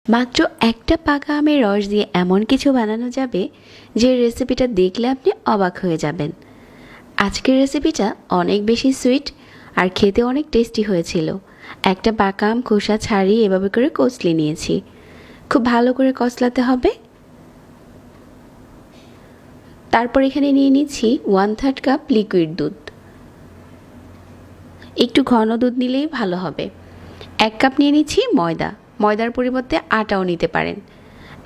মাত্র একটা পাকা আমের রস দিয়ে এমন কিছু বানানো যাবে যে রেসিপিটা দেখলে আপনি অবাক হয়ে যাবেন। আজকের রেসিপিটা অনেক বেশি সুইট আর খেতে অনেক টেস্টি হয়েছিল। একটা পাকা আম খোসা ছাড়িয়ে এভাবে করে কচলে নিয়েছি। খুব ভালো করে কচলাতে হবে। তারপর এখানে নিয়ে নিচ্ছি 1/3 কাপ লিকুইড দুধ। একটু ঘন দুধ নিলেই ভালো হবে। 1 কাপ নিয়ে নিচ্ছি ময়দা, ময়দার পরিবর্তে আটাও নিতে পারেন।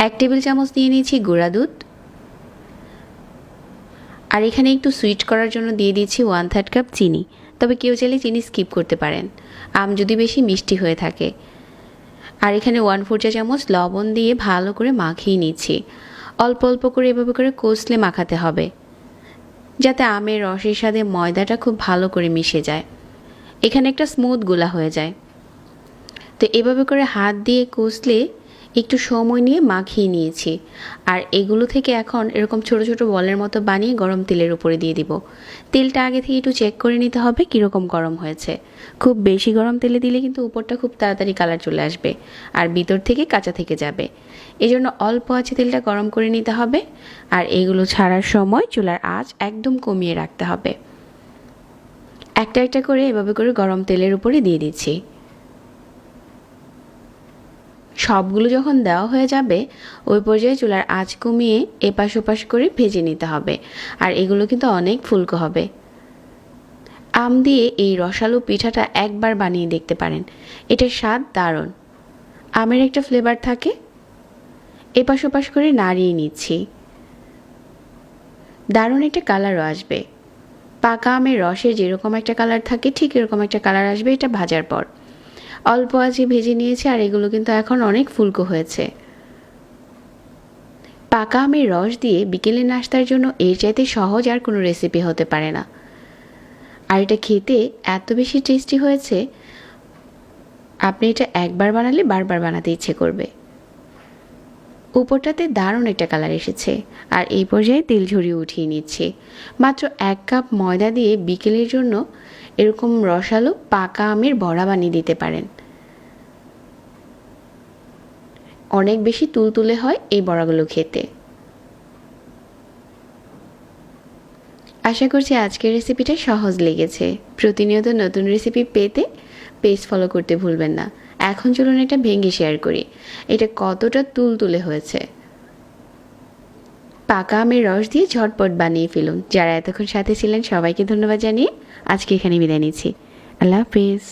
1 টেবিল চামচ নিয়ে নিচ্ছি গুঁড়া দুধ। আর এখানে একটু সুইট করার জন্য দিয়ে দিচ্ছি 1/3 কাপ চিনি। তবে কেউ চাইলে চিনি স্কিপ করতে পারেন আম যদি বেশি মিষ্টি হয়ে থাকে। আর এখানে 1/4 চা চামচ লবণ দিয়ে ভালো করে মাখিয়ে নিচ্ছি। অল্প অল্প করে এভাবে করে কষলে মাখাতে হবে, যাতে আমের রসের সাথে ময়দাটা খুব ভালো করে মিশে যায়, এখানে একটা স্মুথ গোলা হয়ে যায়। তো এভাবে করে হাত দিয়ে কষলে একটু সময় নিয়ে মাখিয়ে নিয়েছি। আর এগুলো থেকে এখন এরকম ছোট ছোট বলের মতো বানিয়ে গরম তেলের উপরে দিয়ে দিব। তেলটা আগে থেকে একটু চেক করে নিতে হবে কীরকম গরম হয়েছে। খুব বেশি গরম তেলে দিলে কিন্তু উপরটা খুব তাড়াতাড়ি কালার চলে আসবে আর ভিতর থেকে কাঁচা থেকে যাবে। এই জন্য অল্প আঁচে তেলটা গরম করে নিতে হবে। আর এগুলো ছাড়ার সময় চুলার আঁচ একদম কমিয়ে রাখতে হবে। একটা একটা করে এভাবে করে গরম তেলের উপরে দিয়ে দিচ্ছি। সবগুলো যখন দেওয়া হয়ে যাবে ওই পর্যায়ে চুলার আঁচ কমিয়ে এপাশ ওপাশ করে ভেজে নিতে হবে। আর এগুলো কিন্তু অনেক ফুলকো হবে। আম দিয়ে এই রসালো পিঠাটা একবার বানিয়ে দেখতে পারেন, এটার স্বাদ দারুণ। আমের একটা ফ্লেভার থাকে। এপাশ ওপাশ করে নাড়িয়ে নিচ্ছি। দারুণ একটা কালারও আসবে। পাকা আমের রসে যেরকম একটা কালার থাকে ঠিক এরকম একটা কালার আসবে এটা ভাজার পর। অল্প আঁচে ভেজে নিয়েছি আর এগুলো কিন্তু এখন অনেক ফুলকো হয়েছে। পাকা আমের রস দিয়ে বিকেলের নাস্তার জন্য এর চাইতে সহজ আর কোনো রেসিপি হতে পারে না। আর এটা খেতে এত বেশি টেস্টি হয়েছে, আপনি এটা একবার বানালে বারবার বানাতে ইচ্ছে করবে। উপরটাতে দারুণ একটা কালার এসেছে। আর এই পর্যায়ে তেল ঝরিয়ে উঠিয়ে নিচ্ছি। মাত্র 1 কাপ ময়দা দিয়ে বিকেলের জন্য এরকম রসালো পাকা আমের বড়া বানিয়ে দিতে পারেন। অনেক বেশি তুলতুলে হয় এই বড়াগুলো খেতে। আশা করছি আজকের রেসিপিটা সহজ লেগেছে। প্রতিনিয়ত নতুন রেসিপি পেতে পেজ ফলো করতে ভুলবেন না। এখন চলুন এটা ভেঙে শেয়ার করি এটা কতটা তুলতুলে হয়েছে। পাকা আমের রস দিয়ে ঝটপট বানিয়ে ফেলুন। যারা এতক্ষণ সাথে ছিলেন সবাইকে ধন্যবাদ জানিয়ে আজকে এখানে বিদায় নিচ্ছি। আল্লাহ হাফেজ।